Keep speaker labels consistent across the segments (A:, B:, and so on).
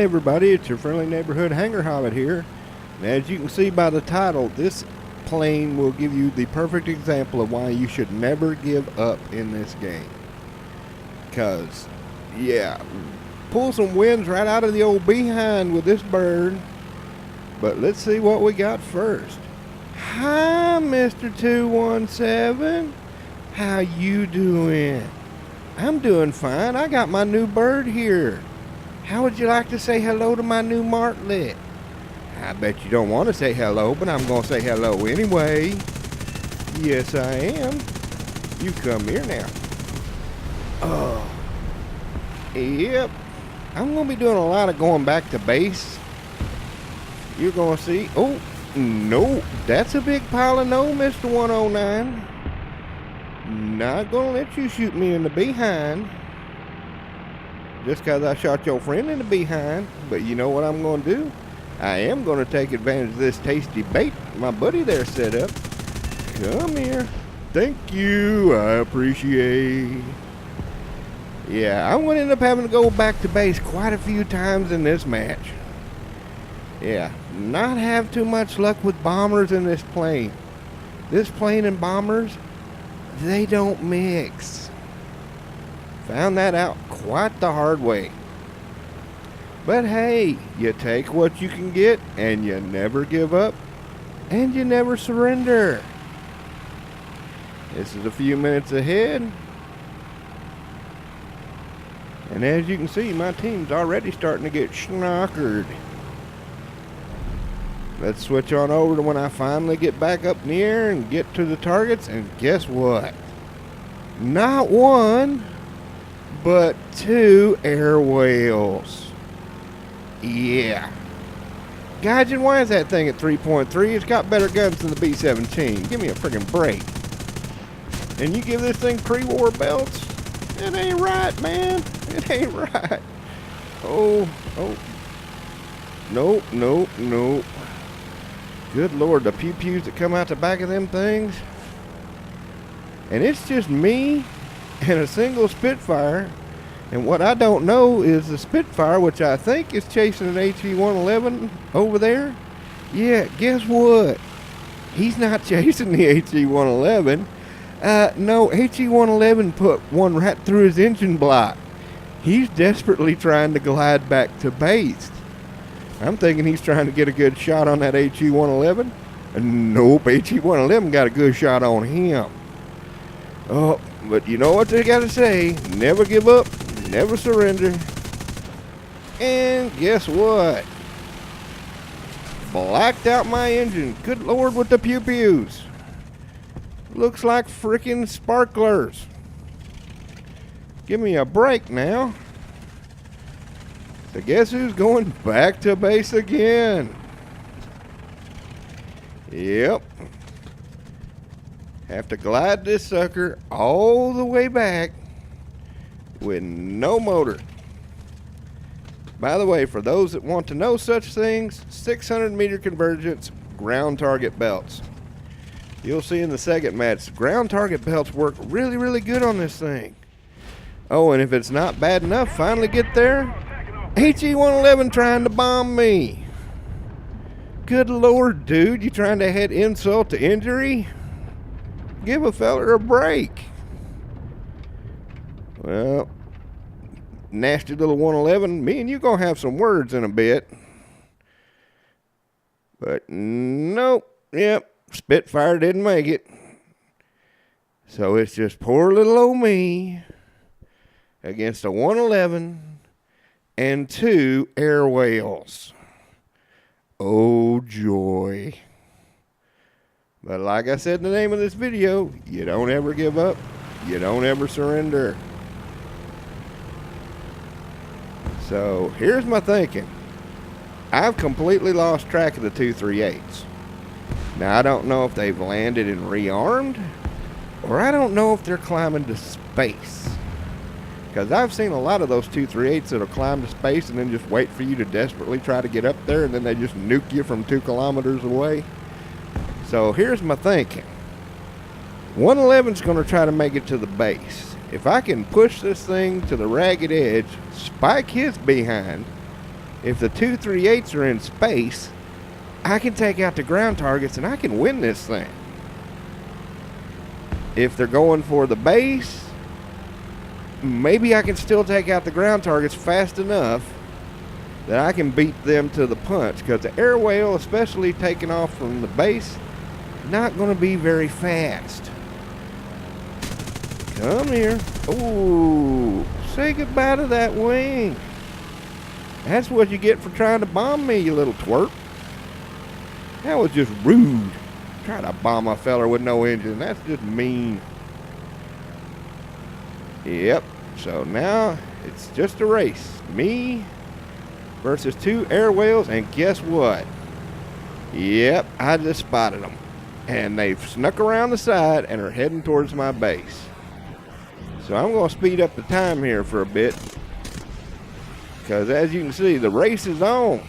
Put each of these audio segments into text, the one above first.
A: Hi everybody, it's your friendly neighborhood hanger hobbit here. And as you can see by the title, this plane will give you the perfect example of why you should never give up in this game. Because, yeah, pull some wins right out of the old behind with this bird. But let's see what we got first. Hi, Mr. 217. How you doing? I'm doing fine. I got my new bird here. How would you like to say hello to my new Martlet? I bet you don't want to say hello, but I'm going to say hello anyway. Yes, I am. You come here now. Oh. Yep. I'm going to be doing a lot of going back to base. You're going to see. Oh, no. That's a big pile of no, Mr. 109. Not going to let you shoot me in the behind. Just because I shot your friend in the behind. But you know what I'm going to do? I am going to take advantage of this tasty bait my buddy there set up. Come here. Thank you. I appreciate. Yeah, I'm going to end up having to go back to base quite a few times in this match. Yeah, not have too much luck with bombers in this plane. This plane and bombers, they don't mix. Found that out quite the hard way. But hey, you take what you can get, and you never give up, and you never surrender. This is a few minutes ahead. And as you can see, my team's already starting to get schnockered. Let's switch on over to when I finally get back up in the air and get to the targets, and guess what? Not one, but two air whales. Yeah. Gaijin, why is that thing at 3.3? It's got better guns than the B-17. Give me a friggin' break. And you give this thing pre-war belts? It ain't right, man. It ain't right. Oh. Nope. Good Lord, the pew-pews that come out the back of them things. And it's just me and a single Spitfire. And what I don't know is the Spitfire, which I think is chasing an HE-111 over there. Yeah, guess what? He's not chasing the HE-111. No, HE-111 put one right through his engine block. He's desperately trying to glide back to base. I'm thinking he's trying to get a good shot on that HE-111. Nope, HE-111 got a good shot on him. Oh, but you know what they got to say? Never give up, never surrender. And guess what? Blacked out my engine. Good Lord with the pew-pews. Looks like freaking sparklers. Give me a break now. So guess who's going back to base again? Yep. Have to glide this sucker all the way back with no motor. By the way, for those that want to know such things, 600 meter convergence ground target belts. You'll see in the second match, ground target belts work really, really good on this thing. Oh, and if it's not bad enough, finally get there. HE-111 trying to bomb me. Good Lord, dude, you trying to add insult to injury? Give a feller a break. Well, nasty little 111. Me and you gonna have some words in a bit. But nope. Yep. Spitfire didn't make it. So it's just poor little old me against a 111 and two air whales. Oh joy. But like I said in the name of this video, you don't ever give up, you don't ever surrender. So here's my thinking. I've completely lost track of the 238s. Now I don't know if they've landed and rearmed, or I don't know if they're climbing to space. Because I've seen a lot of those 238s that'll climb to space and then just wait for you to desperately try to get up there, and then they just nuke you from 2 kilometers away. So here's my thinking. 111's going to try to make it to the base. If I can push this thing to the ragged edge, spike his behind, If the 238s are in space, I can take out the ground targets and I can win this thing. If they're going for the base, maybe I can still take out the ground targets fast enough that I can beat them to the punch, because the air whale, especially taking off from the base, not going to be very fast. Come here. Ooh, say goodbye to that wing. That's what you get for trying to bomb me, you little twerp. That was just rude. Try to bomb a feller with no engine. That's just mean. Yep. So now it's just a race. Me versus 2 air whales, and guess what? Yep, I just spotted them. And they've snuck around the side and are heading towards my base. So I'm going to speed up the time here for a bit, because as you can see, the race is on.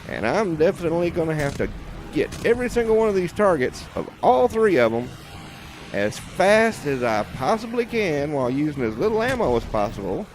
A: And I'm definitely going to have to get every single one of these targets, of all 3 of them, as fast as I possibly can while using as little ammo as possible.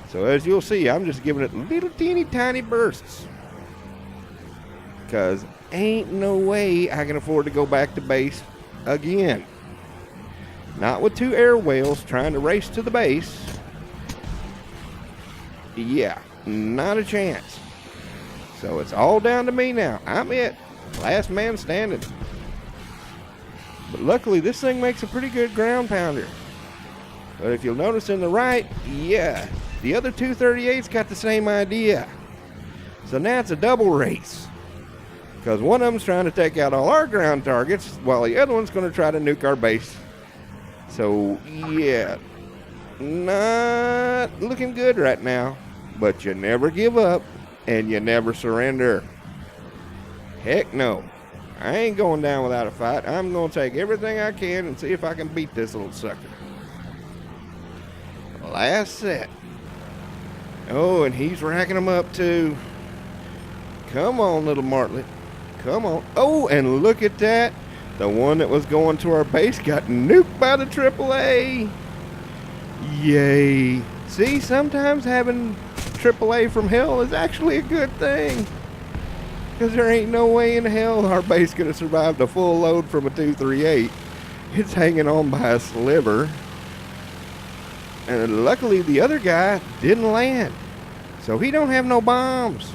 A: So as you'll see, I'm just giving it little teeny tiny bursts, because ain't no way I can afford to go back to base again. Not with 2 air whales trying to race to the base. Yeah, not a chance. So it's all down to me now. I'm it. Last man standing. But luckily, this thing makes a pretty good ground pounder. But if you'll notice in the right, yeah, the other 238's got the same idea. So now it's a double race, because one of them's trying to take out all our ground targets while the other one's going to try to nuke our base. So yeah, not looking good right now. But you never give up and you never surrender. Heck no. I ain't going down without a fight. I'm going to take everything I can and see if I can beat this little sucker. Last set. Oh, and he's racking them up too. Come on, little Martlet. Come on. Oh, and look at that. The one that was going to our base got nuked by the AAA. Yay. See, sometimes having AAA from hell is actually a good thing, because there ain't no way in hell our base could have survived a full load from a 238. It's hanging on by a sliver. And luckily the other guy didn't land, so he don't have no bombs.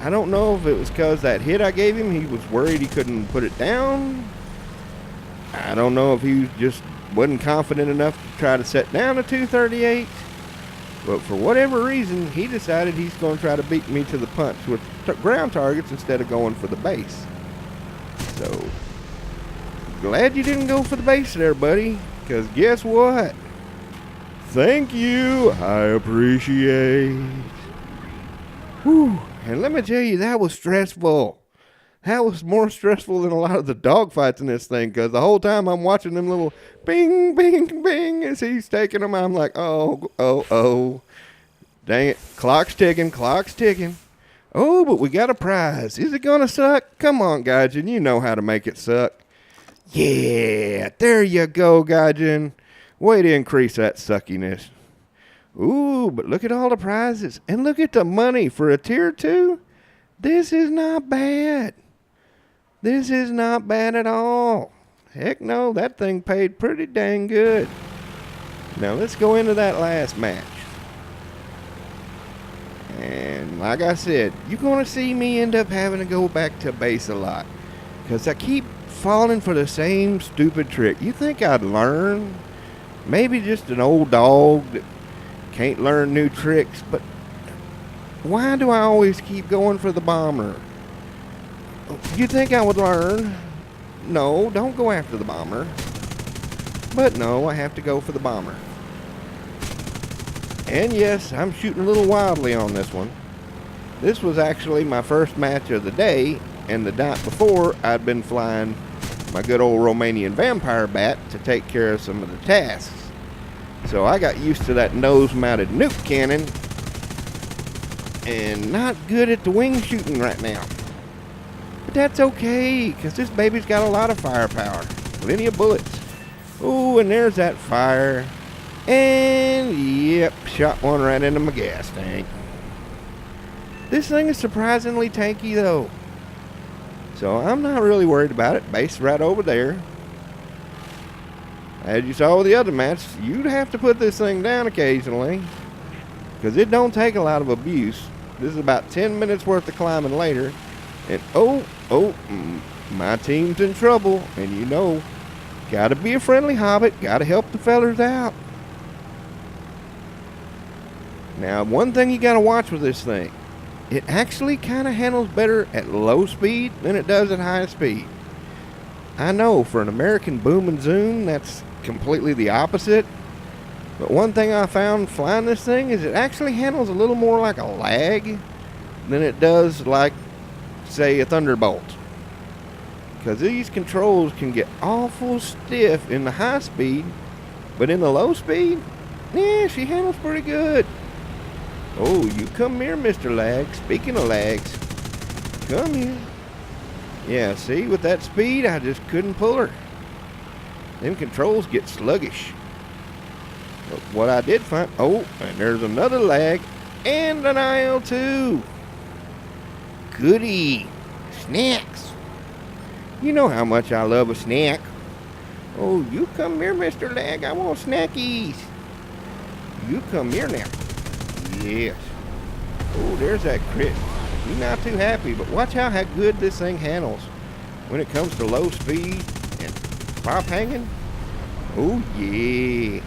A: I don't know if it was because that hit I gave him, he was worried he couldn't put it down. I don't know if he just wasn't confident enough to try to set down a 238. But for whatever reason, he decided he's going to try to beat me to the punch with ground targets instead of going for the base. So, glad you didn't go for the base there, buddy, because guess what? Thank you. I appreciate. Whew. And let me tell you, that was stressful. That was more stressful than a lot of the dogfights in this thing, because the whole time I'm watching them little bing, bing, bing as he's taking them. I'm like, oh. Dang it. Clock's ticking. Oh, but we got a prize. Is it going to suck? Come on, Gaijin. You know how to make it suck. Yeah, there you go, Gaijin. Way to increase that suckiness. Ooh, but look at all the prizes. And look at the money for a tier 2. This is not bad. This is not bad at all. Heck no, that thing paid pretty dang good. Now let's go into that last match. And like I said, you're going to see me end up having to go back to base a lot, because I keep falling for the same stupid trick. You think I'd learn? Maybe just an old dog that can't learn new tricks, but why do I always keep going for the bomber? You think I would learn? No, don't go after the bomber. But no, I have to go for the bomber. And yes, I'm shooting a little wildly on this one. This was actually my first match of the day, and the night before I'd been flying my good old Romanian vampire bat to take care of some of the tasks. So I got used to that nose-mounted nuke cannon, and not good at the wing shooting right now. But that's okay, because this baby's got a lot of firepower. Plenty of bullets. Ooh, and there's that fire. And, yep, shot one right into my gas tank. This thing is surprisingly tanky though. So I'm not really worried about it. Base right over there. As you saw with the other match, you'd have to put this thing down occasionally, because it don't take a lot of abuse. This is about 10 minutes worth of climbing later. And my team's in trouble. And you know, gotta be a friendly hobbit. Gotta help the fellers out. Now, one thing you gotta watch with this thing. It actually kind of handles better at low speed than it does at high speed. I know, for an American boom and zoom, that's completely the opposite. But one thing I found flying this thing is it actually handles a little more like a lag than it does like, say, a Thunderbolt. Because these controls can get awful stiff in the high speed, but in the low speed, yeah, she handles pretty good. Oh, you come here, Mr. Lag. Speaking of lags, come here. Yeah, see, with that speed, I just couldn't pull her. Them controls get sluggish. But what I did find, oh, and there's another lag, and an IL-2. Goody. Snacks. You know how much I love a snack. Oh, you come here, Mr. Lag. I want snackies. You come here now. Yes. Oh, there's that crit. You're not too happy, but watch how good this thing handles when it comes to low speed and pop hanging. Oh, yeah.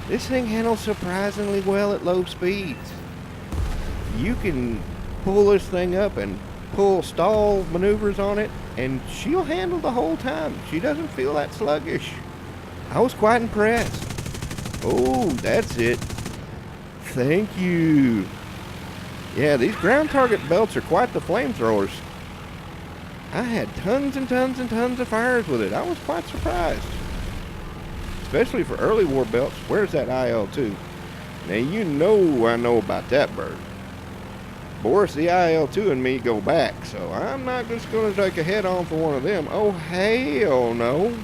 A: This thing handles surprisingly well at low speeds. You can pull this thing up and pull stall maneuvers on it, and she'll handle the whole time. She doesn't feel that sluggish. I was quite impressed. Oh, that's it. Thank you. Yeah, these ground target belts are quite the flamethrowers. I had tons and tons and tons of fires with it. I was quite surprised. Especially for early war belts. Where's that IL-2? Now you know I know about that bird. Boris, the IL-2 and me go back, so I'm not just going to take a head on for one of them. Oh, hell no.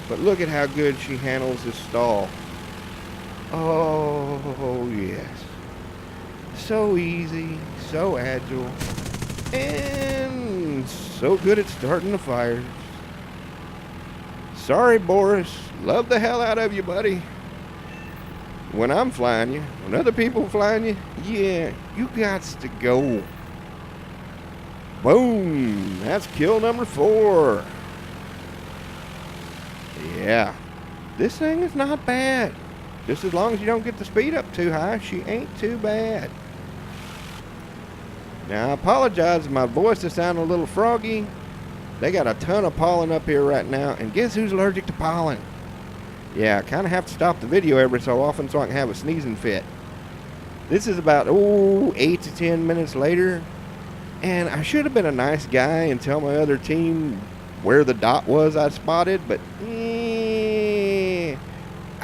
A: But look at how good she handles this stall. Oh, yes. So easy, so agile, and so good at starting the fires. Sorry, Boris. Love the hell out of you, buddy. When I'm flying you, when other people flying you, yeah, you gots to go. Boom. That's kill number 4. Yeah. This thing is not bad. Just as long as you don't get the speed up too high, she ain't too bad. Now, I apologize if my voice is sounding a little froggy. They got a ton of pollen up here right now, and guess who's allergic to pollen? Yeah, I kind of have to stop the video every so often so I can have a sneezing fit. This is about, 8 to 10 minutes later, and I should have been a nice guy and tell my other team where the dot was I spotted, but I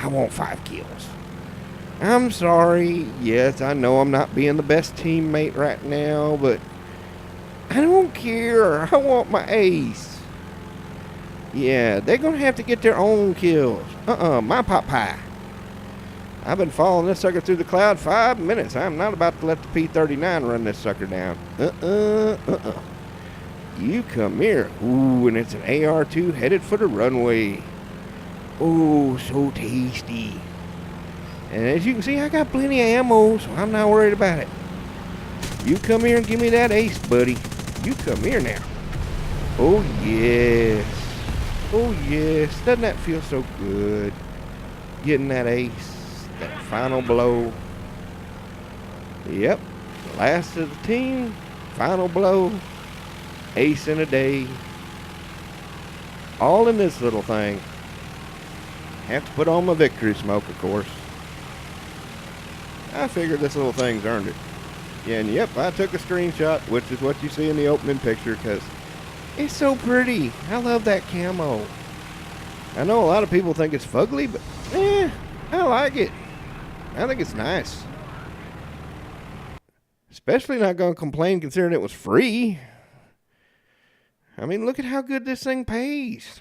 A: want 5 kills. I'm sorry. Yes, I know I'm not being the best teammate right now, but I don't care. I want my ace. Yeah, they're going to have to get their own kills. My pot pie. I've been following this sucker through the cloud 5 minutes. I'm not about to let the P-39 run this sucker down. You come here. Ooh, and it's an AR-2 headed for the runway. Oh, so tasty. And as you can see, I got plenty of ammo, so I'm not worried about it. You come here and give me that ace, buddy. You come here now. Oh, yes. Oh, yes. Doesn't that feel so good? Getting that ace, that final blow. Yep. Last of the team, final blow, ace in a day. All in this little thing. Have to put on my victory smoke, of course. I figured this little thing's earned it. Yeah, and yep, I took a screenshot, which is what you see in the opening picture, because it's so pretty. I love that camo. I know a lot of people think it's fugly, but I like it. I think it's nice. Especially not going to complain considering it was free. I mean, look at how good this thing pays.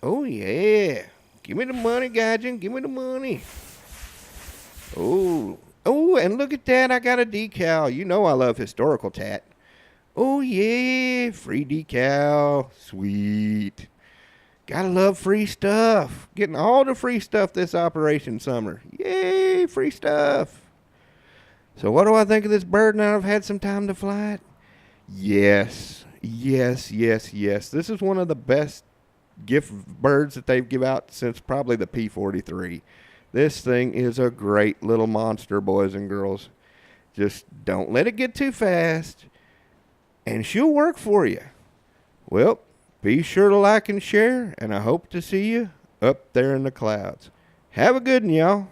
A: Oh, yeah. Give me the money, Gaijin. Give me the money. Oh, Oh, and look at that. I got a decal. You know I love historical tat. Oh, yeah. Free decal. Sweet. Gotta love free stuff. Getting all the free stuff this Operation Summer. Yay, free stuff. So what do I think of this bird now I've had some time to fly it? Yes. Yes, yes, yes. This is one of the best gift birds that they've give out since probably the P-43. This thing is a great little monster, boys and girls. Just don't let it get too fast, and she'll work for you. Well, be sure to like and share, and I hope to see you up there in the clouds. Have a good one, y'all.